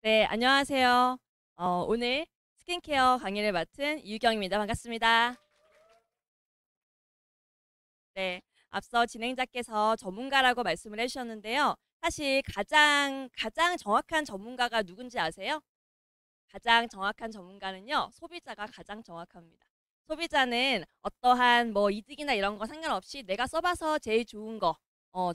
네, 안녕하세요. 오늘 스킨케어 강의를 맡은 이유경입니다. 반갑습니다. 네, 앞서 진행자께서 전문가라고 말씀을 해주셨는데요. 사실 가장 정확한 전문가가 누군지 아세요? 가장 정확한 전문가는요, 소비자가 가장 정확합니다. 소비자는 어떠한 뭐 이득이나 이런 거 상관없이 내가 써봐서 제일 좋은 거,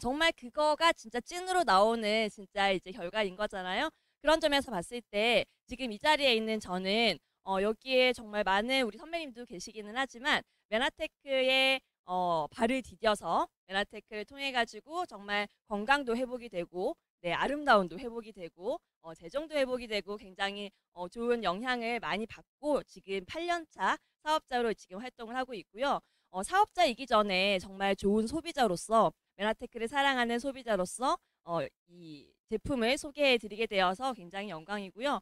정말 그거가 진짜 찐으로 나오는 진짜 이제 결과인 거잖아요. 그런 점에서 봤을 때 지금 이 자리에 있는 저는 여기에 정말 많은 우리 선배님도 계시기는 하지만 메나테크에 발을 디뎌서 메나테크를 통해 가지고 정말 건강도 회복이 되고 네, 아름다움도 회복이 되고 재정도 회복이 되고 굉장히 좋은 영향을 많이 받고 지금 8년 차 사업자로 지금 활동을 하고 있고요. 사업자이기 전에 정말 좋은 소비자로서 메나테크를 사랑하는 소비자로서 이 제품을 소개해 드리게 되어서 굉장히 영광이고요.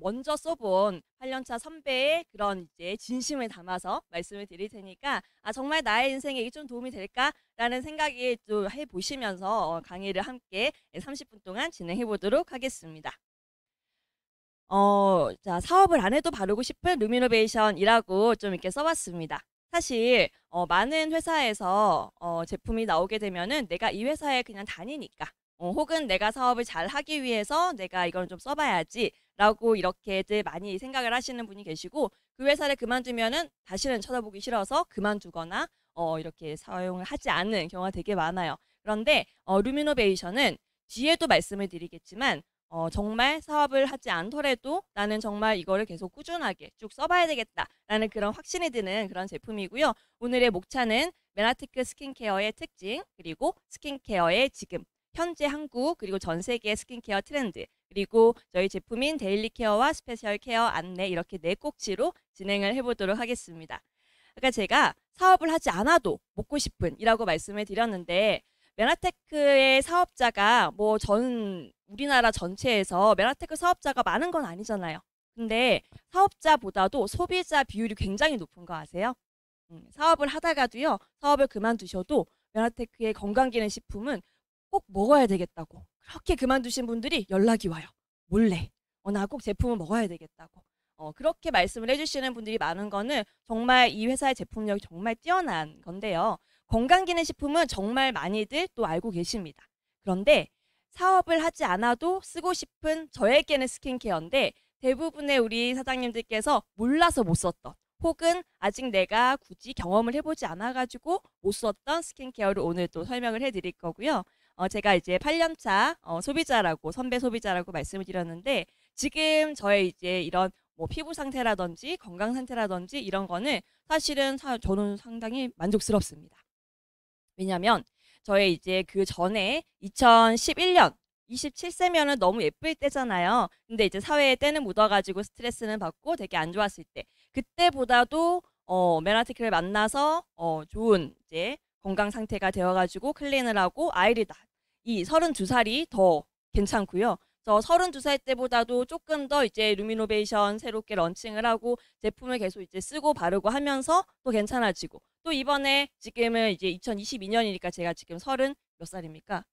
먼저 써본 8년차 선배의 그런 이제 진심을 담아서 말씀을 드릴 테니까 정말 나의 인생에 이게 좀 도움이 될까라는 생각이 좀 해보시면서 강의를 함께 30분 동안 진행해 보도록 하겠습니다. 자, 사업을 안 해도 바르고 싶은 루미노베이션이라고 좀 이렇게 써봤습니다. 사실 많은 회사에서 제품이 나오게 되면은 내가 이 회사에 그냥 다니니까 혹은 내가 사업을 잘 하기 위해서 내가 이걸 좀 써봐야지 라고 이렇게들 많이 생각을 하시는 분이 계시고 그 회사를 그만두면은 다시는 쳐다보기 싫어서 그만두거나 이렇게 사용을 하지 않는 경우가 되게 많아요. 그런데 루미노베이션은 뒤에도 말씀을 드리겠지만 정말 사업을 하지 않더라도 나는 정말 이거를 계속 꾸준하게 쭉 써봐야 되겠다라는 그런 확신이 드는 그런 제품이고요. 오늘의 목차는 메나테크 스킨케어의 특징, 그리고 스킨케어의 지금, 현재 한국, 그리고 전 세계의 스킨케어 트렌드, 그리고 저희 제품인 데일리 케어와 스페셜 케어 안내 이렇게 네 꼭지로 진행을 해보도록 하겠습니다. 그러니까 제가 사업을 하지 않아도 먹고 싶은 이라고 말씀을 드렸는데 메나테크의 사업자가 뭐 우리나라 전체에서 메나테크 사업자가 많은 건 아니잖아요. 근데 사업자보다도 소비자 비율이 굉장히 높은 거 아세요? 사업을 하다가도요, 사업을 그만두셔도 메나테크의 건강기능식품은 꼭 먹어야 되겠다고. 그렇게 그만두신 분들이 연락이 와요. 몰래. 나 꼭 제품을 먹어야 되겠다고. 그렇게 말씀을 해주시는 분들이 많은 거는 정말 이 회사의 제품력이 정말 뛰어난 건데요. 건강기능식품은 정말 많이들 또 알고 계십니다. 그런데 사업을 하지 않아도 쓰고 싶은 저에게는 스킨케어인데 대부분의 우리 사장님들께서 몰라서 못 썼던 혹은 아직 내가 굳이 경험을 해보지 않아가지고 못 썼던 스킨케어를 오늘 또 설명을 해드릴 거고요. 제가 이제 8년차 소비자라고 선배 소비자라고 말씀을 드렸는데 지금 저의 이제 이런 뭐 피부 상태라든지 건강 상태라든지 이런 거는 사실은 저는 상당히 만족스럽습니다. 왜냐면 저의 이제 그 전에 2011년 27세면은 너무 예쁠 때잖아요. 근데 이제 사회에 때는 묻어가지고 스트레스는 받고 되게 안 좋았을 때 그때보다도 메나테크를 만나서 좋은 이제 건강 상태가 되어가지고 클린을 하고 아이를 이 32살이 더 괜찮고요. 저 32살 때보다도 조금 더 이제 루미노베이션 새롭게 런칭을 하고 제품을 계속 이제 쓰고 바르고 하면서 또 괜찮아지고 또 이번에 지금은 이제 2022년이니까 제가 지금 30 몇 살입니까?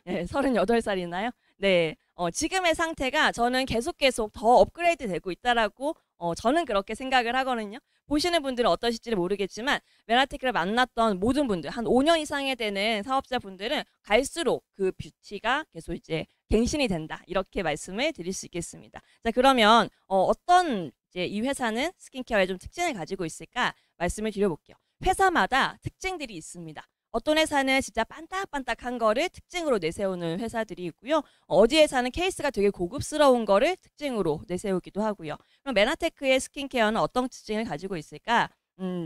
네, 38살이나요? 네. 지금의 상태가 저는 계속 더 업그레이드 되고 있다라고 저는 그렇게 생각을 하거든요. 보시는 분들은 어떠실지는 모르겠지만 메나테크를 만났던 모든 분들 한 5년 이상에 되는 사업자분들은 갈수록 그 뷰티가 계속 이제 갱신이 된다. 이렇게 말씀을 드릴 수 있겠습니다. 자, 그러면 어떤 이제 이 회사는 스킨케어에 좀 특징을 가지고 있을까 말씀을 드려볼게요. 회사마다 특징들이 있습니다. 어떤 회사는 진짜 반딱반딱한 거를 특징으로 내세우는 회사들이 있고요. 어디 회사는 케이스가 되게 고급스러운 거를 특징으로 내세우기도 하고요. 그럼 메나테크의 스킨케어는 어떤 특징을 가지고 있을까?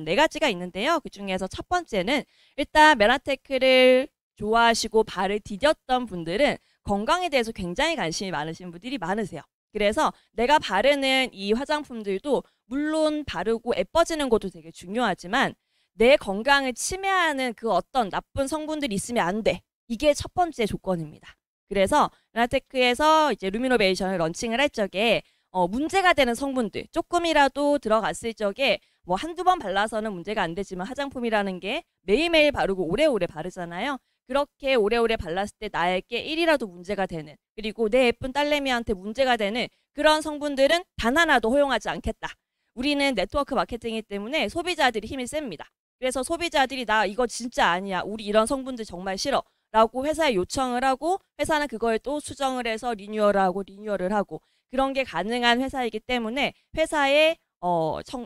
네 가지가 있는데요. 그 중에서 첫 번째는 일단 메나테크를 좋아하시고 발을 디뎠던 분들은 건강에 대해서 굉장히 관심이 많으신 분들이 많으세요. 그래서 내가 바르는 이 화장품들도 물론 바르고 예뻐지는 것도 되게 중요하지만 내 건강을 침해하는 그 어떤 나쁜 성분들이 있으면 안 돼. 이게 첫 번째 조건입니다. 그래서 메나테크에서 이제 루미노베이션을 런칭을 할 적에 문제가 되는 성분들 조금이라도 들어갔을 적에 뭐 한두 번 발라서는 문제가 안 되지만 화장품이라는 게 매일매일 바르고 오래오래 바르잖아요. 그렇게 오래오래 발랐을 때 나에게 1이라도 문제가 되는, 그리고 내 예쁜 딸내미한테 문제가 되는 그런 성분들은 단 하나도 허용하지 않겠다. 우리는 네트워크 마케팅이기 때문에 소비자들이 힘이 셉니다. 그래서 소비자들이 나 이거 진짜 아니야, 우리 이런 성분들 정말 싫어 라고 회사에 요청을 하고, 회사는 그걸 또 수정을 해서 리뉴얼을 하고 그런 게 가능한 회사이기 때문에 회사의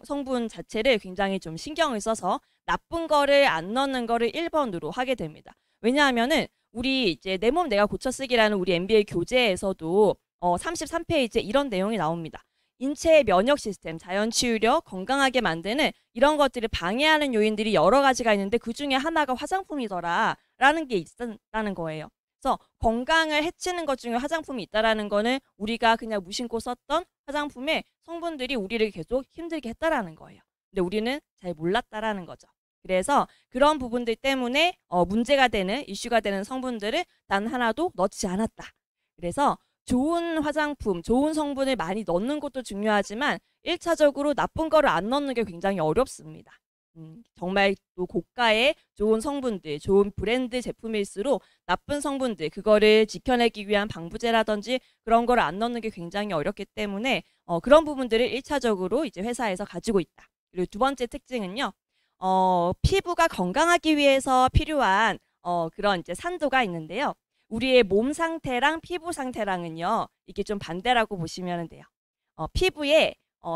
성분 자체를 굉장히 좀 신경을 써서 나쁜 거를 안 넣는 거를 1번으로 하게 됩니다. 왜냐하면은 우리 이제 내 몸 내가 고쳐 쓰기라는 우리 MBA 교재에서도 33페이지에 이런 내용이 나옵니다. 인체의 면역 시스템, 자연 치유력, 건강하게 만드는 이런 것들을 방해하는 요인들이 여러 가지가 있는데 그 중에 하나가 화장품이더라 라는 게 있다는 거예요. 그래서 건강을 해치는 것 중에 화장품이 있다라는 거는 우리가 그냥 무심코 썼던 화장품의 성분들이 우리를 계속 힘들게 했다라는 거예요. 근데 우리는 잘 몰랐다라는 거죠. 그래서 그런 부분들 때문에 문제가 되는, 이슈가 되는 성분들을 단 하나도 넣지 않았다. 그래서 좋은 화장품, 좋은 성분을 많이 넣는 것도 중요하지만 1차적으로 나쁜 거를 안 넣는 게 굉장히 어렵습니다. 정말 또 고가의 좋은 성분들, 좋은 브랜드 제품일수록 나쁜 성분들, 그거를 지켜내기 위한 방부제라든지 그런 거를 안 넣는 게 굉장히 어렵기 때문에 그런 부분들을 1차적으로 이제 회사에서 가지고 있다. 그리고 두 번째 특징은요. 피부가 건강하기 위해서 필요한 그런 이제 산도가 있는데요. 우리의 몸 상태랑 피부 상태랑은요, 이게 좀 반대라고 보시면 돼요. 피부에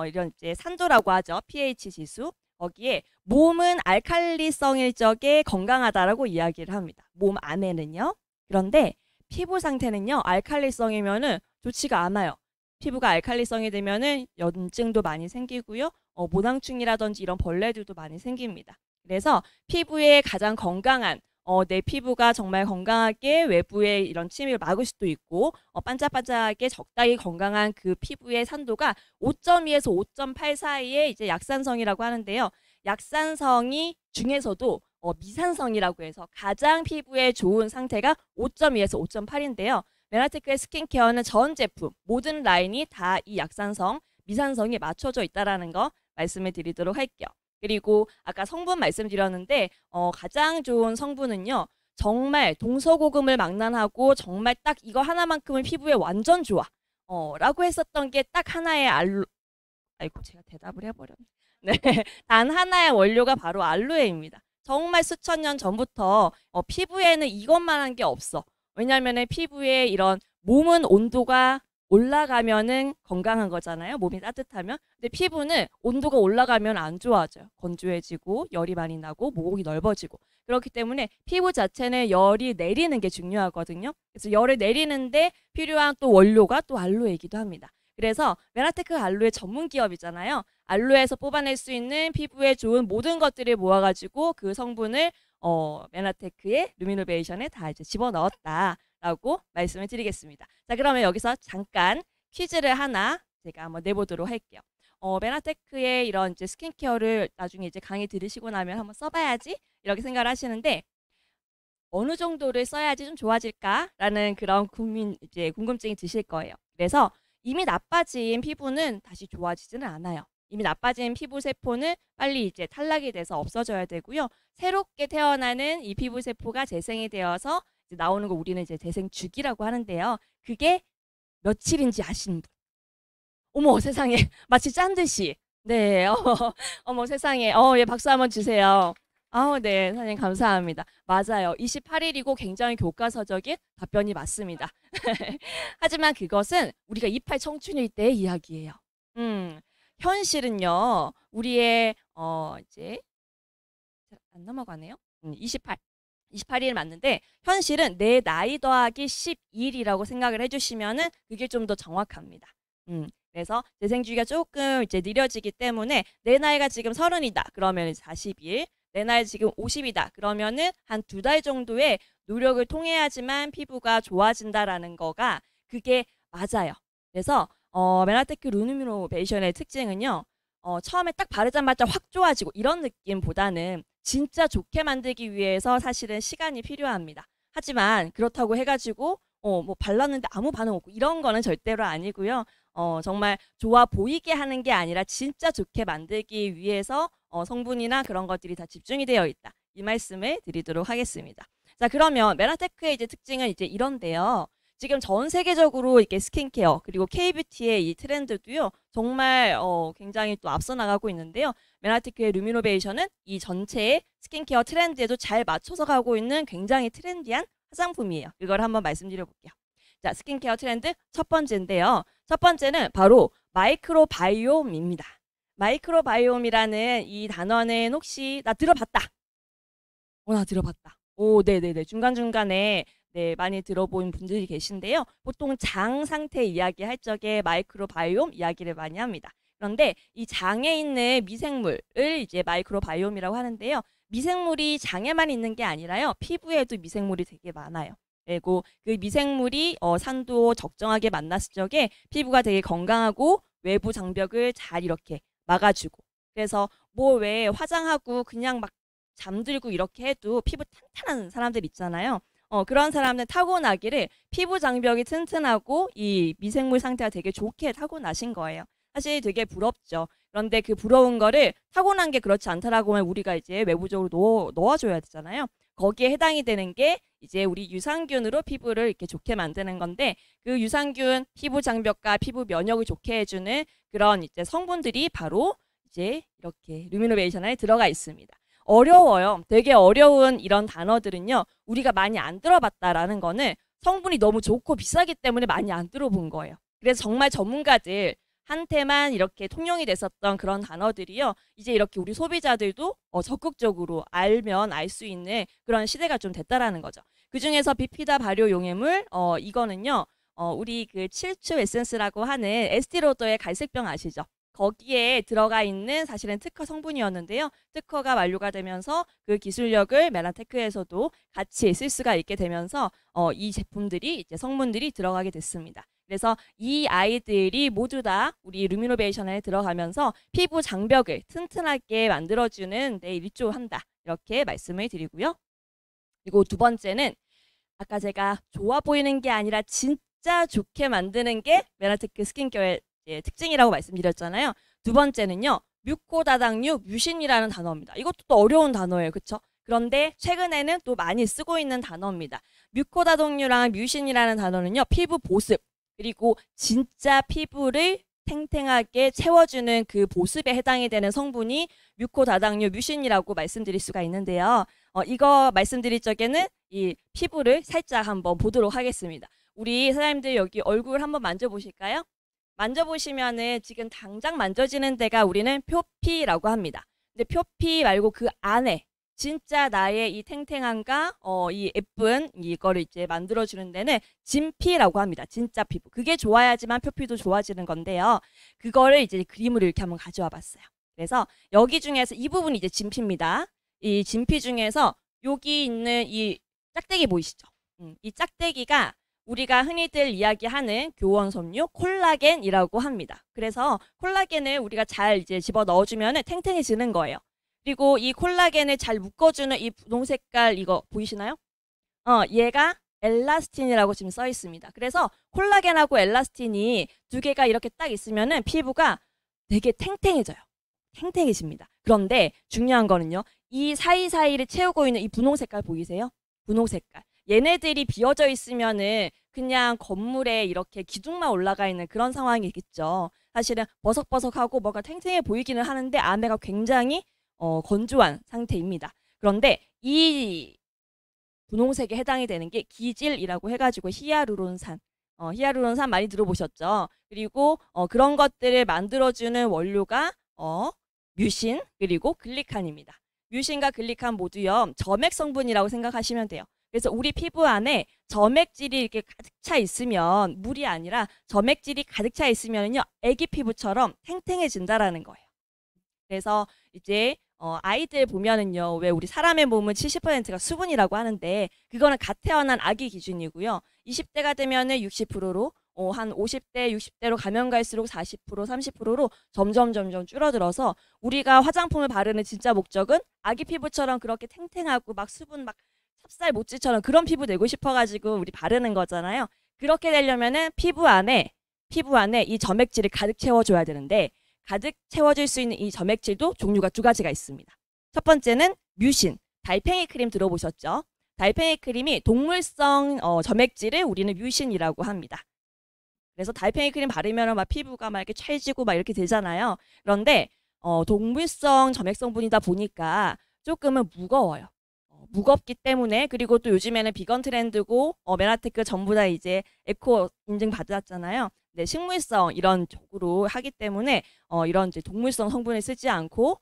이런 이제 산도라고 하죠. pH 지수. 거기에 몸은 알칼리성일 적에 건강하다라고 이야기를 합니다. 몸 안에는요. 그런데 피부 상태는요, 알칼리성이면은 좋지가 않아요. 피부가 알칼리성이 되면은 염증도 많이 생기고요. 모낭충이라든지 이런 벌레들도 많이 생깁니다. 그래서 피부에 가장 건강한 내 피부가 정말 건강하게 외부의 이런 침입을 막을 수도 있고 반짝반짝하게 적당히 건강한 그 피부의 산도가 5.2에서 5.8 사이에 이제 약산성이라고 하는데요. 약산성이 중에서도 미산성이라고 해서 가장 피부에 좋은 상태가 5.2에서 5.8인데요. 메나테크의 스킨케어는 전 제품, 모든 라인이 다 이 약산성, 미산성이 맞춰져 있다는 거 말씀을 드리도록 할게요. 그리고 아까 성분 말씀드렸는데 가장 좋은 성분은요. 정말 동서고금을 망라하고 정말 딱 이거 하나만큼은 피부에 완전 좋아 라고 했었던 게 딱 하나의 아이고 제가 대답을 해버렸네. 네, 단 하나의 원료가 바로 알로에입니다. 정말 수천 년 전부터 피부에는 이것만한 게 없어. 왜냐하면 피부에 이런 몸은 온도가 올라가면은 건강한 거잖아요. 몸이 따뜻하면. 근데 피부는 온도가 올라가면 안 좋아져요. 건조해지고 열이 많이 나고 모공이 넓어지고. 그렇기 때문에 피부 자체는 열이 내리는 게 중요하거든요. 그래서 열을 내리는데 필요한 또 원료가 또 알로에이기도 합니다. 그래서 메나테크 알로에 전문 기업이잖아요. 알로에에서 뽑아낼 수 있는 피부에 좋은 모든 것들을 모아가지고 그 성분을 메나테크의 루미노베이션에 다 이제 집어넣었다라고 말씀을 드리겠습니다. 자, 그러면 여기서 잠깐 퀴즈를 하나 제가 한번 내보도록 할게요. 메나테크의 이런 이제 스킨케어를 나중에 이제 강의 들으시고 나면 한번 써봐야지 이렇게 생각을 하시는데 어느 정도를 써야지 좀 좋아질까라는 그런 궁금증이 드실 거예요. 그래서 이미 나빠진 피부는 다시 좋아지지는 않아요. 이미 나빠진 피부 세포는 빨리 이제 탈락이 돼서 없어져야 되고요. 새롭게 태어나는 이 피부 세포가 재생이 되어서 이제 나오는 거 우리는 이제 재생 주기라고 하는데요. 그게 며칠인지 아시는 분? 어머 세상에 마치 짠 듯이. 네, 어머 세상에. 예, 박수 한번 주세요. 네, 선생님 감사합니다. 맞아요. 28일이고 굉장히 교과서적인 답변이 맞습니다. 하지만 그것은 우리가 28 청춘일 때의 이야기예요. 현실은요. 우리의 이제 안 넘어가네요. 28일 맞는데 현실은 내 나이 더하기 12일이라고 생각을 해주시면은 그게 좀 더 정확합니다. 그래서 재생주기가 조금 이제 느려지기 때문에 내 나이가 지금 30이다. 그러면 40일. 내 나이 지금 50이다. 그러면은 한 2달 정도의 노력을 통해야지만 피부가 좋아진다라는 거가 그게 맞아요. 그래서 메나테크 루미노베이션의 특징은요. 처음에 딱 바르자마자 확 좋아지고 이런 느낌보다는 진짜 좋게 만들기 위해서 사실은 시간이 필요합니다. 하지만 그렇다고 해가지고 뭐 발랐는데 아무 반응 없고 이런 거는 절대로 아니고요. 정말 좋아 보이게 하는 게 아니라 진짜 좋게 만들기 위해서 성분이나 그런 것들이 다 집중이 되어 있다. 이 말씀을 드리도록 하겠습니다. 자, 그러면 메라테크의 이제 특징은 이제 이런데요. 지금 전 세계적으로 이렇게 스킨케어 그리고 K뷰티의 이 트렌드도요. 정말 굉장히 또 앞서 나가고 있는데요. 메라테크의 루미노베이션은 이 전체의 스킨케어 트렌드에도 잘 맞춰서 가고 있는 굉장히 트렌디한 화장품이에요. 이걸 한번 말씀드려 볼게요. 자, 스킨케어 트렌드 첫 번째인데요. 첫 번째는 바로 마이크로바이옴입니다. 마이크로바이옴이라는 이 단어는 혹시 나 들어봤다. 나 들어봤다. 오, 네네네. 중간중간에 네, 많이 들어본 분들이 계신데요. 보통 장 상태 이야기 할 적에 마이크로바이옴 이야기를 많이 합니다. 그런데 이 장에 있는 미생물을 이제 마이크로바이옴이라고 하는데요. 미생물이 장에만 있는 게 아니라요. 피부에도 미생물이 되게 많아요. 그리고 그 미생물이 산도 적정하게 만났을 적에 피부가 되게 건강하고 외부 장벽을 잘 이렇게 막아주고, 그래서 뭐 왜 화장하고 그냥 막 잠들고 이렇게 해도 피부 탄탄한 사람들 있잖아요. 그런 사람들 타고나기를 피부 장벽이 튼튼하고 이 미생물 상태가 되게 좋게 타고나신 거예요. 사실 되게 부럽죠. 그런데 그 부러운 거를 타고난 게 그렇지 않다라고 하면 우리가 이제 외부적으로 넣어줘야 되잖아요. 거기에 해당이 되는 게 이제 우리 유산균으로 피부를 이렇게 좋게 만드는 건데, 그 유산균 피부 장벽과 피부 면역을 좋게 해주는 그런 이제 성분들이 바로 이제 이렇게 루미노베이션 안에 들어가 있습니다. 어려워요. 되게 어려운 이런 단어들은요, 우리가 많이 안 들어봤다라는 거는 성분이 너무 좋고 비싸기 때문에 많이 안 들어본 거예요. 그래서 정말 전문가들 한테만 이렇게 통용이 됐었던 그런 단어들이요, 이제 이렇게 우리 소비자들도 적극적으로 알면 알 수 있는 그런 시대가 좀 됐다라는 거죠. 그 중에서 비피다 발효 용해물, 이거는요, 우리 그 칠추 에센스라고 하는 에스티로더의 갈색병 아시죠? 거기에 들어가 있는 사실은 특허 성분이었는데요. 특허가 만료가 되면서 그 기술력을 메라테크에서도 같이 쓸 수가 있게 되면서 이 제품들이 이제 성분들이 들어가게 됐습니다. 그래서 이 아이들이 모두 다 우리 루미노베이션에 들어가면서 피부 장벽을 튼튼하게 만들어주는 데 일조한다. 이렇게 말씀을 드리고요. 그리고 두 번째는 아까 제가 좋아 보이는 게 아니라 진짜 좋게 만드는 게 메라테크 스킨케어의 특징이라고 말씀드렸잖아요. 두 번째는요, 뮤코다당류 뮤신이라는 단어입니다. 이것도 또 어려운 단어예요. 그렇죠? 그런데 최근에는 또 많이 쓰고 있는 단어입니다. 뮤코다당류랑 뮤신이라는 단어는요, 피부 보습, 그리고 진짜 피부를 탱탱하게 채워주는 그 보습에 해당이 되는 성분이 뮤코다당류 뮤신이라고 말씀드릴 수가 있는데요. 이거 말씀드릴 적에는 이 피부를 살짝 한번 보도록 하겠습니다. 우리 사장님들 여기 얼굴 한번 만져보실까요? 만져보시면은 지금 당장 만져지는 데가 우리는 표피라고 합니다. 근데 표피 말고 그 안에 진짜 나의 이 탱탱함과 이 예쁜 이거를 이제 만들어주는 데는 진피라고 합니다. 진짜 피부. 그게 좋아야지만 표피도 좋아지는 건데요. 그거를 이제 그림으로 이렇게 한번 가져와 봤어요. 그래서 여기 중에서 이 부분이 이제 진피입니다. 이 진피 중에서 여기 있는 이 짝대기 보이시죠? 이 짝대기가 우리가 흔히들 이야기하는 교원섬유 콜라겐이라고 합니다. 그래서 콜라겐을 우리가 잘 이제 집어 넣어주면 탱탱해지는 거예요. 그리고 이 콜라겐을 잘 묶어주는 이 분홍 색깔 이거 보이시나요? 얘가 엘라스틴이라고 지금 써 있습니다. 그래서 콜라겐하고 엘라스틴이 두 개가 이렇게 딱 있으면은 피부가 되게 탱탱해져요. 탱탱해집니다. 그런데 중요한 거는요, 이 사이사이를 채우고 있는 이 분홍 색깔 보이세요? 분홍 색깔. 얘네들이 비어져 있으면은 그냥 건물에 이렇게 기둥만 올라가 있는 그런 상황이겠죠. 사실은 버석버석하고 뭐가 탱탱해 보이기는 하는데 안에가 굉장히 건조한 상태입니다. 그런데 이 분홍색에 해당이 되는 게 기질이라고 해가지고 히아루론산, 히아루론산 많이 들어보셨죠? 그리고 그런 것들을 만들어주는 원료가 뮤신 그리고 글리칸입니다. 뮤신과 글리칸 모두요, 점액 성분이라고 생각하시면 돼요. 그래서 우리 피부 안에 점액질이 이렇게 가득 차 있으면, 물이 아니라 점액질이 가득 차 있으면요, 애기 피부처럼 탱탱해진다라는 거예요. 그래서 이제 아이들 보면은요, 왜 우리 사람의 몸은 70%가 수분이라고 하는데 그거는 갓 태어난 아기 기준이고요. 20대가 되면은 60%로 한 50대, 60대로 가면 갈수록 40%, 30%로 점점 줄어들어서 우리가 화장품을 바르는 진짜 목적은 아기 피부처럼 그렇게 탱탱하고 막 수분 막 찹쌀 모찌처럼 그런 피부 되고 싶어가지고 우리 바르는 거잖아요. 그렇게 되려면은 피부 안에 이 점액질을 가득 채워줘야 되는데, 가득 채워줄 수 있는 이 점액질도 종류가 두 가지가 있습니다. 첫 번째는 뮤신, 달팽이 크림 들어보셨죠? 달팽이 크림이 동물성 점액질을 우리는 뮤신이라고 합니다. 그래서 달팽이 크림 바르면 막 피부가 막 이렇게 찰지고 막 이렇게 되잖아요. 그런데 동물성 점액 성분이다 보니까 조금은 무거워요. 무겁기 때문에, 그리고 또 요즘에는 비건 트렌드고 메라테크 전부 다 이제 에코 인증 받았잖아요. 네, 식물성 이런 쪽으로 하기 때문에 이런 이제 동물성 성분을 쓰지 않고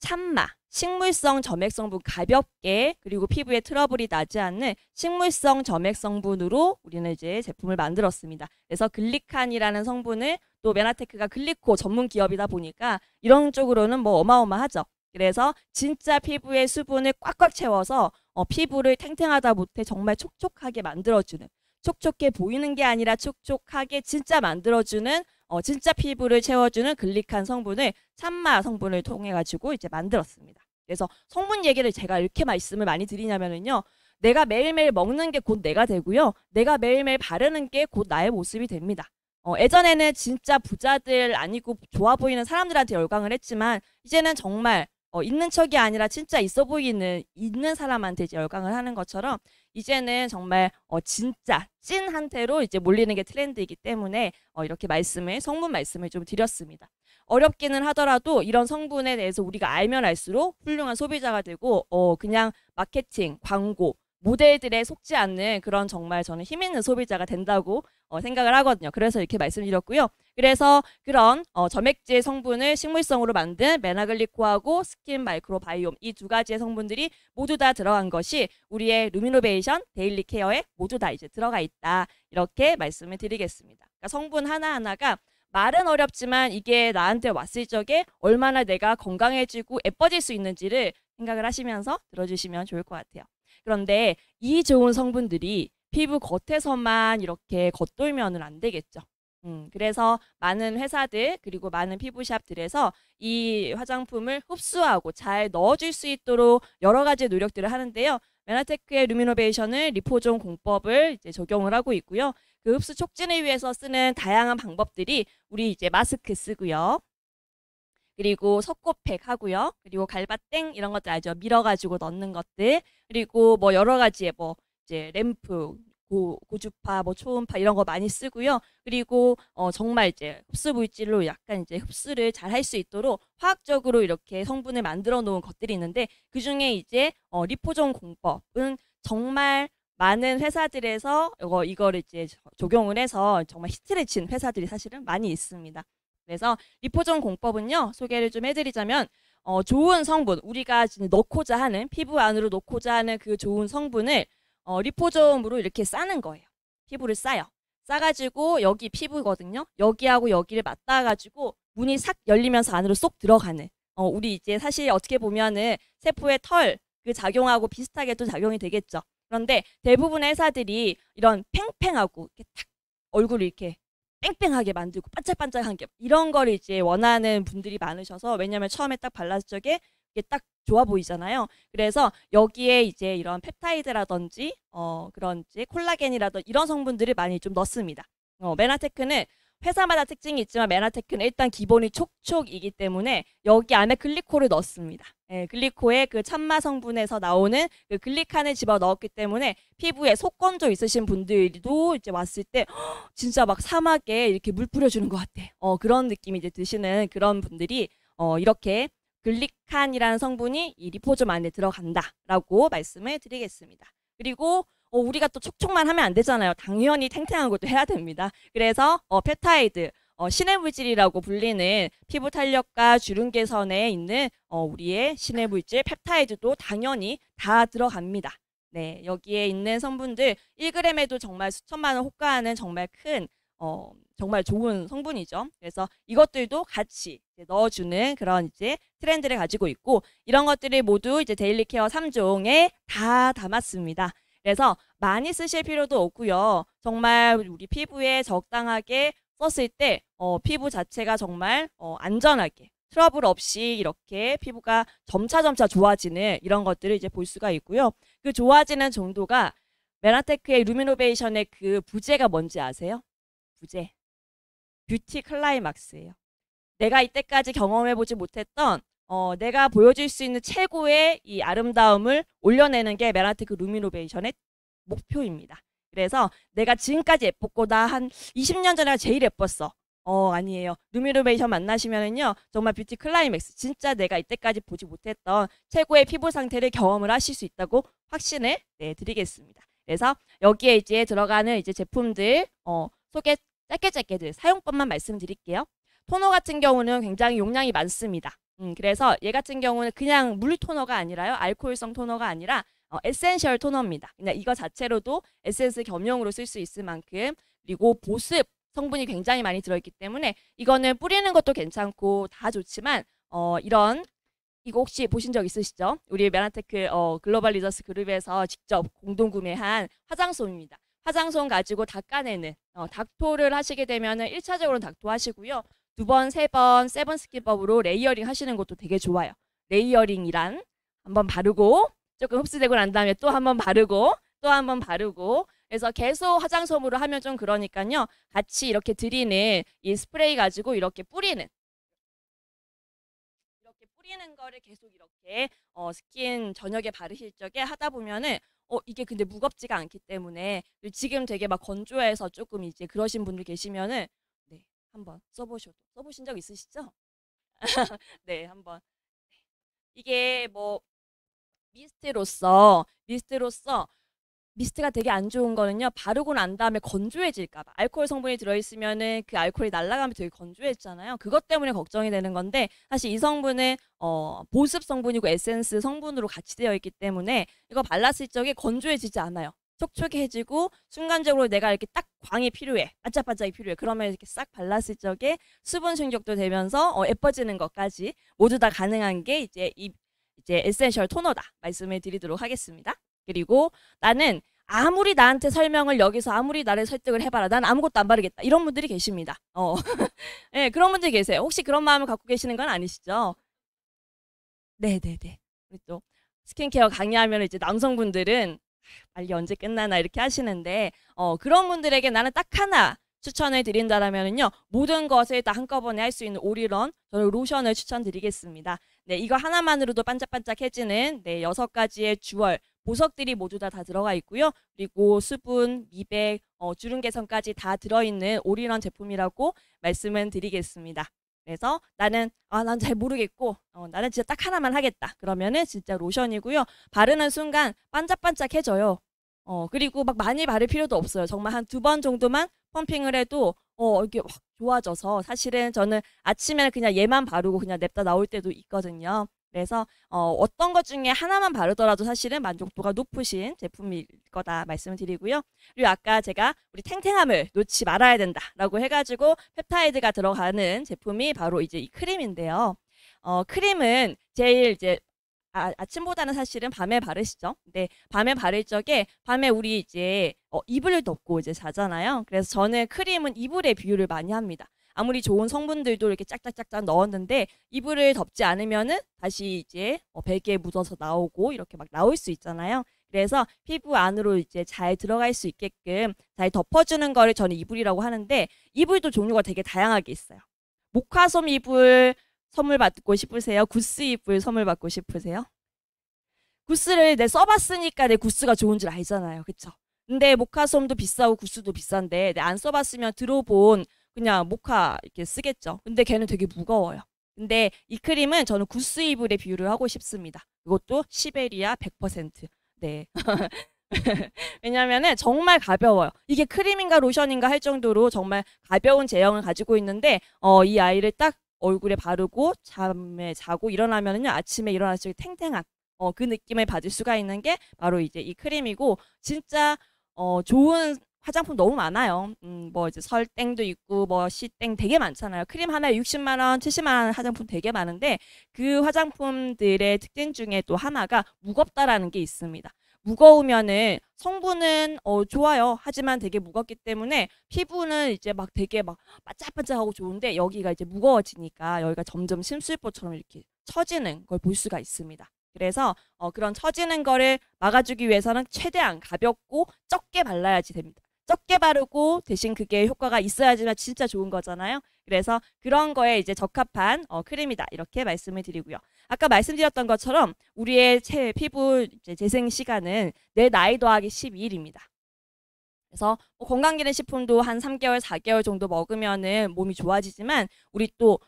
참마, 식물성 점액 성분 가볍게, 그리고 피부에 트러블이 나지 않는 식물성 점액 성분으로 우리는 이제 제품을 만들었습니다. 그래서 글리칸이라는 성분을, 또 메나테크가 글리코 전문 기업이다 보니까 이런 쪽으로는 뭐 어마어마하죠. 그래서 진짜 피부에 수분을 꽉꽉 채워서 피부를 탱탱하다 못해 정말 촉촉하게 만들어주는, 촉촉해 보이는 게 아니라 촉촉하게 진짜 만들어주는, 진짜 피부를 채워주는 글리칸 성분을 참마 성분을 통해 가지고 이제 만들었습니다. 그래서 성분 얘기를 제가 이렇게 말씀을 많이 드리냐면은요, 내가 매일매일 먹는 게 곧 내가 되고요, 내가 매일매일 바르는 게 곧 나의 모습이 됩니다. 예전에는 진짜 부자들 아니고 좋아 보이는 사람들한테 열광을 했지만, 이제는 정말 있는 척이 아니라 진짜 있어 보이는 있는 사람한테 이제 열광을 하는 것처럼, 이제는 정말 진짜 찐한테로 이제 몰리는 게 트렌드이기 때문에 이렇게 성분 말씀을 좀 드렸습니다. 어렵기는 하더라도 이런 성분에 대해서 우리가 알면 알수록 훌륭한 소비자가 되고, 그냥 마케팅, 광고, 모델들에 속지 않는 그런 정말 저는 힘 있는 소비자가 된다고 생각을 하거든요. 그래서 이렇게 말씀드렸고요. 그래서 그런 점액질 성분을 식물성으로 만든 메나글리코하고 스킨 마이크로바이옴, 이 두 가지의 성분들이 모두 다 들어간 것이 우리의 루미노베이션 데일리 케어에 모두 다 이제 들어가 있다, 이렇게 말씀을 드리겠습니다. 그러니까 성분 하나하나가 말은 어렵지만 이게 나한테 왔을 적에 얼마나 내가 건강해지고 예뻐질 수 있는지를 생각을 하시면서 들어주시면 좋을 것 같아요. 그런데 이 좋은 성분들이 피부 겉에서만 이렇게 겉돌면은 안 되겠죠. 그래서 많은 회사들, 그리고 많은 피부샵들에서 이 화장품을 흡수하고 잘 넣어줄 수 있도록 여러 가지 노력들을 하는데요. 메나테크의 루미노베이션은 리포존 공법을 이제 적용을 하고 있고요. 그 흡수 촉진을 위해서 쓰는 다양한 방법들이, 우리 이제 마스크 쓰고요, 그리고 석고팩 하고요, 그리고 갈바땡 이런 것들 알죠? 밀어가지고 넣는 것들, 그리고 뭐 여러 가지의 뭐 이제 램프, 고주파, 뭐 초음파 이런 거 많이 쓰고요. 그리고 정말 이제 흡수 물질로 약간 이제 흡수를 잘 할 수 있도록 화학적으로 이렇게 성분을 만들어 놓은 것들이 있는데, 그 중에 이제 리포존 공법은 정말 많은 회사들에서 이거를 이제 적용을 해서 정말 히트를 친 회사들이 사실은 많이 있습니다. 그래서 리포존 공법은요, 소개를 좀 해드리자면 좋은 성분, 우리가 지금 넣고자 하는, 피부 안으로 넣고자 하는 그 좋은 성분을 리포존으로 이렇게 싸는 거예요. 피부를 싸요. 싸가지고 여기 피부거든요. 여기하고 여기를 맞닿아가지고 문이 싹 열리면서 안으로 쏙 들어가는, 우리 이제 사실 어떻게 보면은 세포의 털 그 작용하고 비슷하게 또 작용이 되겠죠. 그런데 대부분의 회사들이 이런 팽팽하고 이렇게 탁 얼굴을 이렇게 뺑뺑하게 만들고 반짝반짝한 게, 이런 걸 이제 원하는 분들이 많으셔서, 왜냐면 처음에 딱 발랐을 적에 이게 딱 좋아 보이잖아요. 그래서 여기에 이제 이런 펩타이드라든지 그런 이제 콜라겐이라든지 이런 성분들을 많이 좀 넣습니다. 메나테크는 회사마다 특징이 있지만, 메나테크는 일단 기본이 촉촉이기 때문에 여기 안에 글리코를 넣습니다. 예, 글리코의 그 참마 성분에서 나오는 그 글리칸을 집어 넣었기 때문에 피부에 속건조 있으신 분들도 이제 왔을 때 진짜 막 사막에 이렇게 물 뿌려주는 것 같아, 그런 느낌이 이제 드시는 그런 분들이 이렇게 글리칸이라는 성분이 이 리포존 안에 들어간다라고 말씀을 드리겠습니다. 그리고 우리가 또 촉촉만 하면 안 되잖아요. 당연히 탱탱한 것도 해야 됩니다. 그래서 펩타이드, 신의 물질이라고 불리는 피부 탄력과 주름 개선에 있는 우리의 신의 물질 펩타이드도 당연히 다 들어갑니다. 네, 여기에 있는 성분들 1g에도 정말 수천만 원 호가하는 정말 큰 정말 좋은 성분이죠. 그래서 이것들도 같이 이제 넣어주는 그런 이제 트렌드를 가지고 있고, 이런 것들이 모두 이제 데일리 케어 3종에 다 담았습니다. 그래서 많이 쓰실 필요도 없고요. 정말 우리 피부에 적당하게 썼을 때 피부 자체가 정말 안전하게 트러블 없이 이렇게 피부가 점차 좋아지는 이런 것들을 이제 볼 수가 있고요. 그 좋아지는 정도가, 메나테크의 루미노베이션의 그 부제가 뭔지 아세요? 부제. 뷰티 클라이막스예요. 내가 이때까지 경험해보지 못했던 내가 보여줄 수 있는 최고의 이 아름다움을 올려내는 게 메라테크 루미노베이션의 목표입니다. 그래서 내가 지금까지 예뻤고 나 한 20년 전에 제일 예뻤어. 아니에요. 루미노베이션 만나시면은요, 정말 뷰티 클라이맥스, 진짜 내가 이때까지 보지 못했던 최고의 피부 상태를 경험을 하실 수 있다고 확신을 드리겠습니다. 그래서 여기에 이제 들어가는 이제 제품들 소개 짧게 사용법만 말씀드릴게요. 토너 같은 경우는 굉장히 용량이 많습니다. 그래서 얘 같은 경우는 그냥 물 토너가 아니라요, 알코올성 토너가 아니라 에센셜 토너입니다. 그냥 이거 자체로도 에센스 겸용으로 쓸 수 있을 만큼, 그리고 보습 성분이 굉장히 많이 들어있기 때문에 이거는 뿌리는 것도 괜찮고 다 좋지만 이거 혹시 보신 적 있으시죠? 우리 메라테크 글로벌 리더스 그룹에서 직접 공동 구매한 화장솜입니다. 화장솜 가지고 닦아내는 닥토를 하시게 되면은 1차적으로는 닥토 하시고요. 2번, 3번 세븐 스킨법으로 레이어링 하시는 것도 되게 좋아요. 레이어링이란 한번 바르고 조금 흡수되고 난 다음에 또 한번 바르고 또 한번 바르고, 그래서 계속 화장솜으로 하면 좀 그러니까요. 같이 이렇게 드리는 이 스프레이 가지고 이렇게 뿌리는 거를 계속 이렇게 스킨 저녁에 바르실 적에 하다 보면은 이게 근데 무겁지가 않기 때문에, 지금 되게 막 건조해서 조금 이제 그러신 분들 계시면은 한번 써보신 적 있으시죠? 네, 한번. 이게 뭐 미스트가 되게 안 좋은 거는요, 바르고 난 다음에 건조해질까 봐. 알코올 성분이 들어있으면은 그 알코올이 날아가면 되게 건조해지잖아요. 그것 때문에 걱정이 되는 건데, 사실 이 성분은 보습 성분이고 에센스 성분으로 같이 되어 있기 때문에 이거 발랐을 적에 건조해지지 않아요. 촉촉해지고 순간적으로 내가 이렇게 딱 광이 필요해, 반짝반짝이 필요해, 그러면 이렇게 싹 발랐을 적에 수분 충족도 되면서 예뻐지는 것까지 모두 다 가능한 게 이제 에센셜 토너다 말씀을 드리도록 하겠습니다. 그리고 나는 아무리 나한테 설명을 여기서 아무리 나를 설득을 해봐라, 난 아무것도 안 바르겠다, 이런 분들이 계십니다. 네, 그런 분들이 계세요. 혹시 그런 마음을 갖고 계시는 건 아니시죠? 네네네. 우리 또 스킨케어 강의하면 이제 남성분들은 빨리 언제 끝나나 이렇게 하시는데, 그런 분들에게 나는 딱 하나 추천을 드린다라면요, 모든 것을 다 한꺼번에 할 수 있는 올인원, 저는 로션을 추천드리겠습니다. 네, 이거 하나만으로도 반짝반짝해지는 6가지의 주얼 보석들이 모두 다 들어가 있고요. 그리고 수분, 미백, 주름 개선까지 다 들어있는 올인원 제품이라고 말씀을 드리겠습니다. 그래서 난 잘 모르겠고 나는 진짜 딱 하나만 하겠다, 그러면은 진짜 로션이고요. 바르는 순간 반짝반짝해져요. 그리고 막 많이 바를 필요도 없어요. 정말 한 2번 정도만 펌핑을 해도 이게 확 좋아져서, 사실은 저는 아침에는 그냥 얘만 바르고 그냥 냅다 나올 때도 있거든요. 그래서 어떤 것 중에 하나만 바르더라도 사실은 만족도가 높으신 제품일 거다 말씀을 드리고요. 그리고 아까 제가 우리 탱탱함을 놓지 말아야 된다라고 해가지고 펩타이드가 들어가는 제품이 바로 이제 이 크림인데요. 크림은 제일 이제 아침보다는 사실은 밤에 바르시죠. 근데 밤에 바를 적에, 밤에 우리 이제 이불을 덮고 이제 자잖아요. 그래서 저는 크림은 이불에 비유를 많이 합니다. 아무리 좋은 성분들도 이렇게 짝짝짝짝 넣었는데 이불을 덮지 않으면은 다시 이제 베개에 묻어서 나오고 이렇게 막 나올 수 있잖아요. 그래서 피부 안으로 이제 잘 들어갈 수 있게끔 잘 덮어주는 거를 저는 이불이라고 하는데, 이불도 종류가 되게 다양하게 있어요. 모카솜 이불 선물 받고 싶으세요? 구스 이불 선물 받고 싶으세요? 구스를 써봤으니까 내 구스가 좋은 줄 알잖아요. 그쵸? 근데 모카솜도 비싸고 구스도 비싼데 안 써봤으면 들어본 그냥 모카 이렇게 쓰겠죠. 근데 걔는 되게 무거워요. 근데 이 크림은 저는 구스 이불에 비유를 하고 싶습니다. 이것도 시베리아 100%. 네. 왜냐면은 정말 가벼워요. 이게 크림인가 로션인가 할 정도로 정말 가벼운 제형을 가지고 있는데 이 아이를 딱 얼굴에 바르고 잠에 자고 일어나면은요, 아침에 일어났을 때 탱탱한 그 느낌을 받을 수가 있는 게 바로 이제 이 크림이고, 진짜 좋은 화장품 너무 많아요. 뭐 이제 설땡도 있고 뭐 시땡 되게 많잖아요. 크림 하나에 60만 원, 70만 원 화장품 되게 많은데, 그 화장품들의 특징 중에 또 하나가 무겁다라는 게 있습니다. 무거우면은 성분은 좋아요. 하지만 되게 무겁기 때문에 피부는 이제 막 되게 막 반짝반짝하고 좋은데, 여기가 이제 무거워지니까 여기가 점점 심술보처럼 이렇게 처지는 걸 볼 수가 있습니다. 그래서 그런 처지는 거를 막아주기 위해서는 최대한 가볍고 적게 발라야지 됩니다. 적게 바르고 대신 그게 효과가 있어야지만 진짜 좋은 거잖아요. 그래서 그런 거에 이제 적합한 크림이다 이렇게 말씀을 드리고요. 아까 말씀드렸던 것처럼 우리의 피부 이제 재생 시간은 내 나이 더하기 12일입니다. 그래서 뭐 건강기능식품도 한 3개월, 4개월 정도 먹으면은 몸이 좋아지지만 우리 또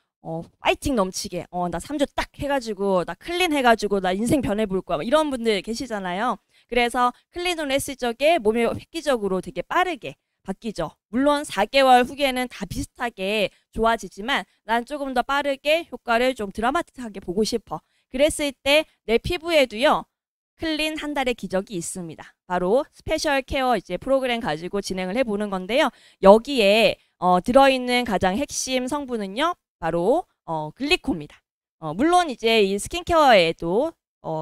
파이팅 넘치게 나 3주 딱 해가지고 나 클린 해가지고 나 인생 변해볼 거야 뭐 이런 분들 계시잖아요. 그래서 클린을 했을 적에 몸이 획기적으로 되게 빠르게 바뀌죠. 물론 4개월 후에는 다 비슷하게 좋아지지만 난 조금 더 빠르게 효과를 좀 드라마틱하게 보고 싶어. 그랬을 때 내 피부에도요. 클린 한 달의 기적이 있습니다. 바로 스페셜 케어 이제 프로그램 가지고 진행을 해보는 건데요. 여기에 들어있는 가장 핵심 성분은요. 바로 글리코입니다. 물론 이제 이 스킨케어에도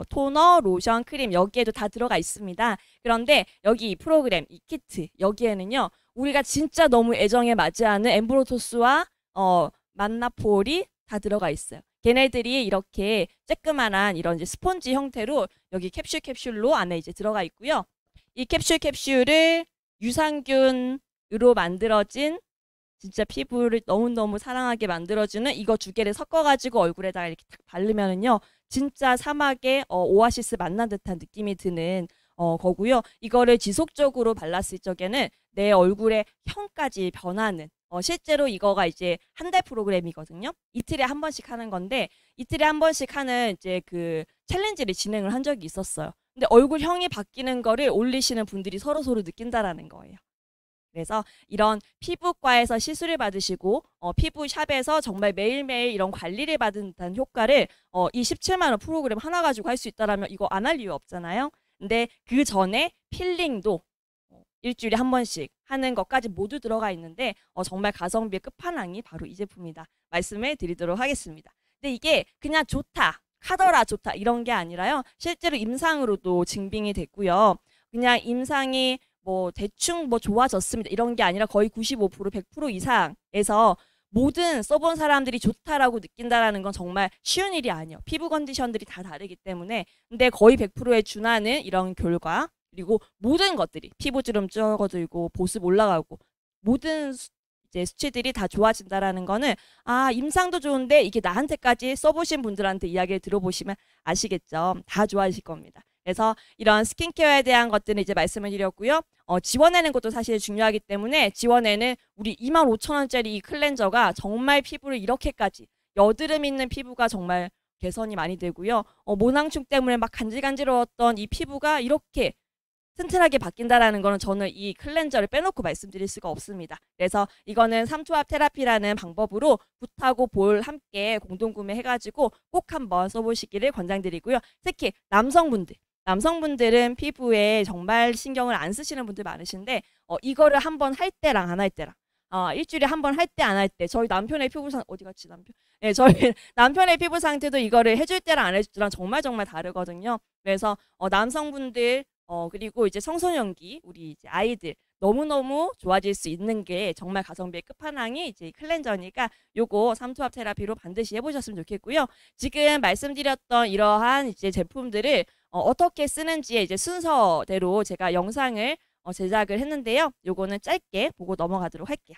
토너, 로션, 크림 여기에도 다 들어가 있습니다. 그런데 여기 이 프로그램, 이 키트 여기에는요. 우리가 진짜 너무 애정에 맞이하는 엠브로토스와 만나폴이 다 들어가 있어요. 걔네들이 이렇게 쬐끄만한 이런 이제 스펀지 형태로 여기 캡슐로 안에 이제 들어가 있고요. 이 캡슐을 유산균으로 만들어진 진짜 피부를 너무너무 사랑하게 만들어주는 이거 두 개를 섞어가지고 얼굴에다가 이렇게 탁 바르면은요. 진짜 사막의 오아시스 만난 듯한 느낌이 드는 거고요. 이거를 지속적으로 발랐을 적에는 내 얼굴의 형까지 변하는 실제로 이거가 이제 한 달 프로그램이거든요. 이틀에 한 번씩 하는 건데 이틀에 한 번씩 하는 이제 그 챌린지를 진행을 한 적이 있었어요. 근데 얼굴형이 바뀌는 거를 올리시는 분들이 서로서로 느낀다라는 거예요. 그래서 이런 피부과에서 시술을 받으시고 피부샵에서 정말 매일매일 이런 관리를 받은 듯한 효과를 이 17만 원 프로그램 하나 가지고 할 수 있다라면 이거 안 할 이유 없잖아요. 근데 그 전에 필링도 일주일에 한 번씩 하는 것까지 모두 들어가 있는데 정말 가성비의 끝판왕이 바로 이 제품이다. 말씀을 드리도록 하겠습니다. 근데 이게 그냥 좋다, 카더라 좋다 이런 게 아니라요. 실제로 임상으로도 증빙이 됐고요. 그냥 임상이 뭐 대충 뭐 좋아졌습니다. 이런 게 아니라 거의 95%, 100% 이상에서 모든 써본 사람들이 좋다라고 느낀다라는 건 정말 쉬운 일이 아니에요. 피부 컨디션들이 다 다르기 때문에. 근데 거의 100%에 준하는 이런 결과 그리고 모든 것들이 피부주름 적어들고 보습 올라가고 모든 이제 수치들이 다 좋아진다라는 거는 임상도 좋은데 이게 나한테까지 써보신 분들한테 이야기를 들어보시면 아시겠죠. 다 좋아하실 겁니다. 그래서 이런 스킨케어에 대한 것들은 이제 말씀을 드렸고요. 지원하는 것도 사실 중요하기 때문에 지원에는 우리 25,000원짜리 이 클렌저가 정말 피부를 이렇게까지 여드름 있는 피부가 정말 개선이 많이 되고요. 모낭충 때문에 막 간질간질러웠던 이 피부가 이렇게 튼튼하게 바뀐다라는 거는 저는 이 클렌저를 빼놓고 말씀드릴 수가 없습니다. 그래서 이거는 삼투압 테라피라는 방법으로 붓하고 볼 함께 공동 구매해가지고 꼭 한번 써보시기를 권장드리고요. 특히 남성분들은 피부에 정말 신경을 안 쓰시는 분들 많으신데 이거를 한번 할 때랑 안 할 때랑 일주일에 한 번 할 때 안 할 때 저희 남편의 피부 상 어디 갔지 남편? 네, 저희 남편의 피부 상태도 이거를 해줄 때랑 안 해줄 때랑 정말 다르거든요. 그래서 남성분들 그리고 이제 청소년기 우리 이제 아이들 너무너무 좋아질 수 있는 게 정말 가성비의 끝판왕이 이제 클렌저니까 요거 삼투압 테라피로 반드시 해보셨으면 좋겠고요. 지금 말씀드렸던 이러한 이제 제품들을 어떻게 쓰는지의 이제 순서대로 제가 영상을 제작을 했는데요. 요거는 짧게 보고 넘어가도록 할게요.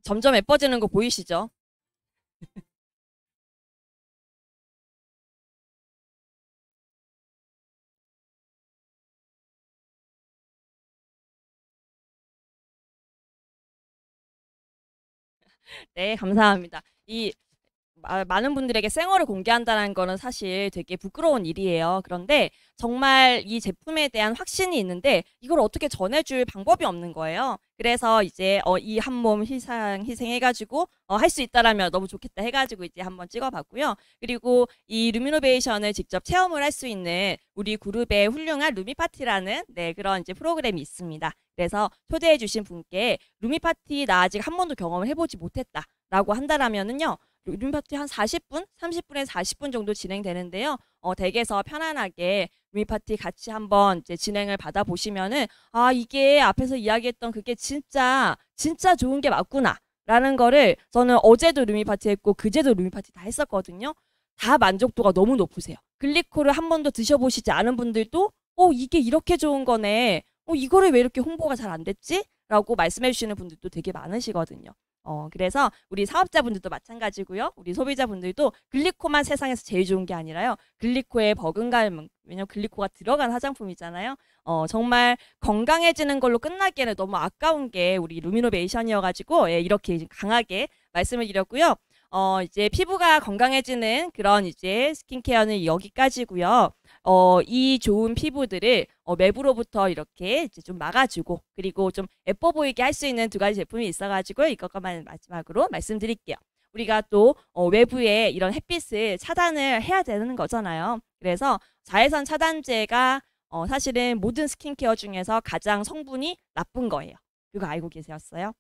점점 예뻐지는 거 보이시죠? 네, 감사합니다. 이 많은 분들에게 생얼을 공개한다는 거는 사실 되게 부끄러운 일이에요. 그런데 정말 이 제품에 대한 확신이 있는데 이걸 어떻게 전해줄 방법이 없는 거예요. 그래서 이제 이 한 몸 희생해가지고 할 수 있다라면 너무 좋겠다 해가지고 이제 한번 찍어봤고요. 그리고 이 루미노베이션을 직접 체험을 할 수 있는 우리 그룹의 훌륭한 루미파티라는 네, 그런 이제 프로그램이 있습니다. 그래서 초대해주신 분께 루미파티 나 아직 한 번도 경험을 해보지 못했다라고 한다라면은요. 루미파티 한 40분, 30분에서 40분 정도 진행되는데요. 댁에서 편안하게 루미파티 같이 한번 이제 진행을 받아보시면은 아 이게 앞에서 이야기했던 그게 진짜 좋은 게 맞구나 라는 거를 저는 어제도 루미파티 했고 그제도 루미파티 다 했었거든요. 다 만족도가 너무 높으세요. 글리코를 한 번도 드셔보시지 않은 분들도 이게 이렇게 좋은 거네. 이거를 왜 이렇게 홍보가 잘 안 됐지? 라고 말씀해 주시는 분들도 되게 많으시거든요. 그래서 우리 사업자분들도 마찬가지고요. 우리 소비자분들도 글리코만 세상에서 제일 좋은 게 아니라요. 글리코의 버금가는 왜냐면 글리코가 들어간 화장품이잖아요. 정말 건강해지는 걸로 끝나기에는 너무 아까운 게 우리 루미노베이션이어가지고 예, 이렇게 강하게 말씀을 드렸고요. 이제 피부가 건강해지는 그런 이제 스킨케어는 여기까지고요. 이 좋은 피부들을 외부로부터 이렇게 이제 좀 막아주고 그리고 좀 예뻐 보이게 할 수 있는 두 가지 제품이 있어가지고 이것만 마지막으로 말씀드릴게요. 우리가 또 외부에 이런 햇빛을 차단을 해야 되는 거잖아요. 그래서 자외선 차단제가 사실은 모든 스킨케어 중에서 가장 성분이 나쁜 거예요. 그거 알고 계셨어요?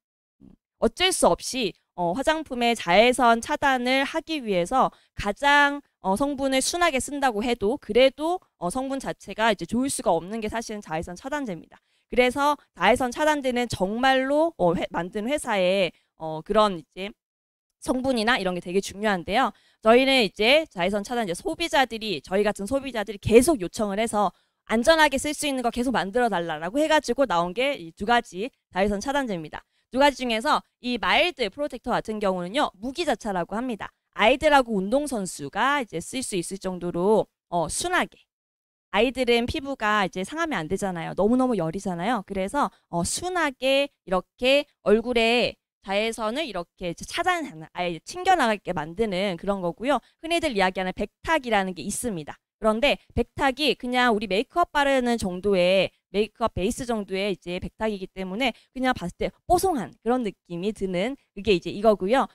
어쩔 수 없이 화장품의 자외선 차단을 하기 위해서 가장 성분을 순하게 쓴다고 해도 그래도 성분 자체가 이제 좋을 수가 없는 게 사실은 자외선 차단제입니다. 그래서 자외선 차단제는 정말로 만든 회사의 그런 이제 성분이나 이런 게 되게 중요한데요. 저희는 이제 자외선 차단제 소비자들이 저희 같은 소비자들이 계속 요청을 해서 안전하게 쓸 수 있는 거 계속 만들어 달라고 해가지고 나온 게 이 두 가지 자외선 차단제입니다. 두 가지 중에서 이 마일드 프로텍터 같은 경우는요. 무기자차라고 합니다. 아이들하고 운동선수가 이제 쓸 수 있을 정도로 순하게 아이들은 피부가 이제 상하면 안 되잖아요. 너무너무 열이잖아요. 그래서 순하게 이렇게 얼굴에 자외선을 이렇게 차단하는 아예 튕겨나가게 만드는 그런 거고요. 흔히들 이야기하는 백탁이라는 게 있습니다. 그런데 백탁이 그냥 우리 메이크업 바르는 정도의 메이크업 베이스 정도의 이제 백탁이기 때문에 그냥 봤을 때 뽀송한 그런 느낌이 드는 그게 이제 이거고요.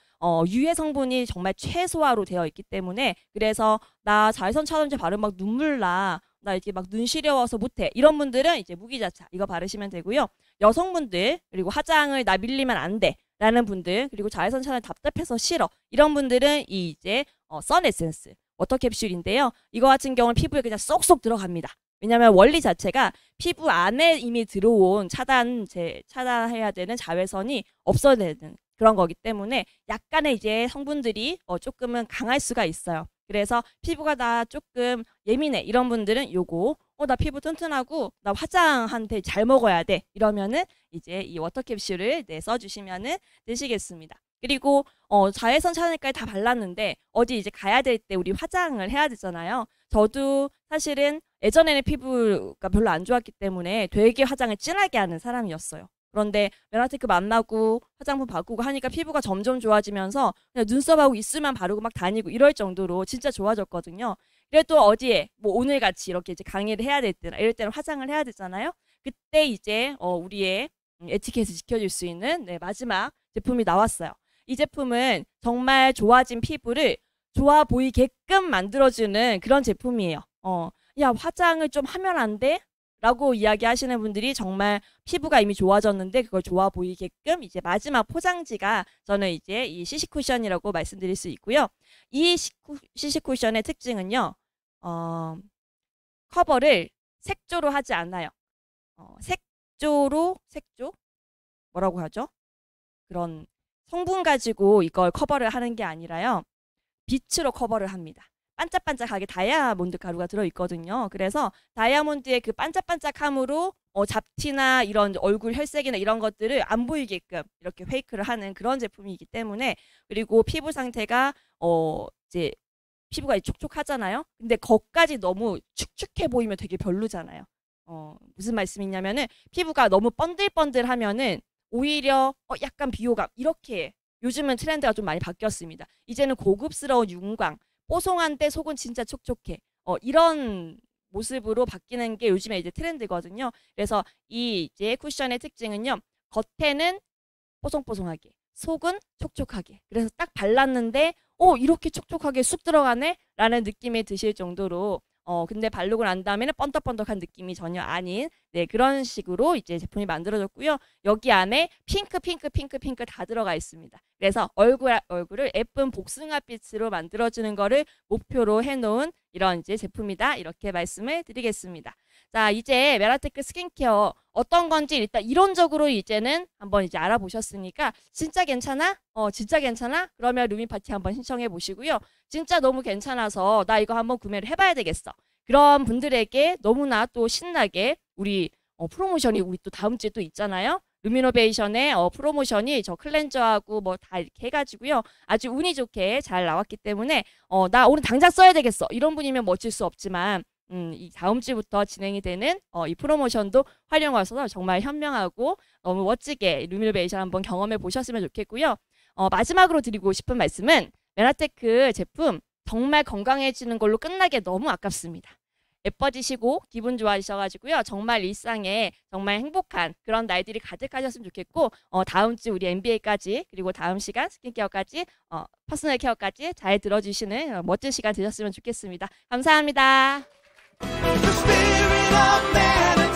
유해 성분이 정말 최소화로 되어 있기 때문에 그래서 나 자외선 차단제 바르면 막 눈물 나 이렇게 막 눈 시려워서 못해 이런 분들은 이제 무기자차 이거 바르시면 되고요. 여성분들 그리고 화장을 나 밀리면 안 돼 라는 분들 그리고 자외선 차단 답답해서 싫어 이런 분들은 이 이제 선 에센스 워터 캡슐인데요. 이거 같은 경우는 피부에 그냥 쏙쏙 들어갑니다. 왜냐하면 원리 자체가 피부 안에 이미 들어온 차단해야 되는 자외선이 없어내는 그런 거기 때문에 약간의 이제 성분들이 조금은 강할 수가 있어요. 그래서 피부가 나 조금 예민해 이런 분들은 요거 나 피부 튼튼하고 나 화장한테 잘 먹어야 돼 이러면은 이제 이 워터 캡슐을 네, 써주시면은 되시겠습니다. 그리고 자외선 차단까지 다 발랐는데 어디 이제 가야 될 때 우리 화장을 해야 되잖아요. 저도 사실은 예전에는 피부가 별로 안 좋았기 때문에 되게 화장을 진하게 하는 사람이었어요. 그런데 메라테크 만나고 화장품 바꾸고 하니까 피부가 점점 좋아지면서 그냥 눈썹하고 입술만 바르고 막 다니고 이럴 정도로 진짜 좋아졌거든요. 그래도 어디에 뭐 오늘 같이 이렇게 이제 강의를 해야 될 때나 이럴 때는 화장을 해야 되잖아요. 그때 이제 우리의 에티켓을 지켜줄 수 있는 네, 마지막 제품이 나왔어요. 이 제품은 정말 좋아진 피부를 좋아 보이게끔 만들어주는 그런 제품이에요. 야 화장을 좀 하면 안 돼? 라고 이야기하시는 분들이 정말 피부가 이미 좋아졌는데 그걸 좋아 보이게끔 이제 마지막 포장지가 저는 이제 이 CC 쿠션이라고 말씀드릴 수 있고요. 이 CC 쿠션의 특징은요. 커버를 색조로 하지 않아요. 색조 뭐라고 하죠? 그런 성분 가지고 이걸 커버를 하는 게 아니라요. 빛으로 커버를 합니다. 반짝반짝하게 다이아몬드 가루가 들어있거든요. 그래서 다이아몬드의 그 반짝반짝함으로 잡티나 이런 얼굴 혈색이나 이런 것들을 안 보이게끔 이렇게 페이크를 하는 그런 제품이기 때문에 그리고 피부 상태가 이제 피부가 촉촉하잖아요. 근데 거기까지 너무 축축해 보이면 되게 별로잖아요. 무슨 말씀이냐면은 피부가 너무 번들번들하면은 오히려 약간 비호감 이렇게 요즘은 트렌드가 좀 많이 바뀌었습니다. 이제는 고급스러운 윤광, 뽀송한데 속은 진짜 촉촉해. 이런 모습으로 바뀌는 게 요즘에 이제 트렌드거든요. 그래서 이 이제 쿠션의 특징은요. 겉에는 뽀송뽀송하게, 속은 촉촉하게. 그래서 딱 발랐는데 이렇게 촉촉하게 쑥 들어가네? 라는 느낌이 드실 정도로 근데 바르고 난 다음에는 번덕번덕한 느낌이 전혀 아닌 그런 식으로 이제 제품이 만들어졌고요. 여기 안에 핑크 다 들어가 있습니다. 그래서 얼굴을 예쁜 복숭아빛으로 만들어주는 거를 목표로 해놓은 이런 이제 제품이다. 이렇게 말씀을 드리겠습니다. 자, 이제 메라테크 스킨케어 어떤 건지 일단 이론적으로 이제는 한번 이제 알아보셨으니까 진짜 괜찮아? 진짜 괜찮아? 그러면 루미파티 한번 신청해 보시고요. 진짜 너무 괜찮아서 나 이거 한번 구매를 해봐야 되겠어. 그런 분들에게 너무나 또 신나게 우리 프로모션이 우리 또 다음 주에 또 있잖아요. 루미노베이션의 프로모션이 저 클렌저하고 뭐 다 이렇게 해가지고요. 아주 운이 좋게 잘 나왔기 때문에 나 오늘 당장 써야 되겠어. 이런 분이면 뭐 어쩔 수 없지만 이 다음 주부터 진행이 되는 이 프로모션도 활용하셔서 정말 현명하고 너무 멋지게 루미노베이션 한번 경험해 보셨으면 좋겠고요. 마지막으로 드리고 싶은 말씀은 메라테크 제품 정말 건강해지는 걸로 끝나기 너무 아깝습니다. 예뻐지시고 기분 좋아지셔가지고요. 정말 일상에 정말 행복한 그런 날들이 가득하셨으면 좋겠고 다음 주 우리 MBA까지 그리고 다음 시간 스킨케어까지 퍼스널 케어까지 잘 들어주시는 멋진 시간 되셨으면 좋겠습니다. 감사합니다. The spirit of man.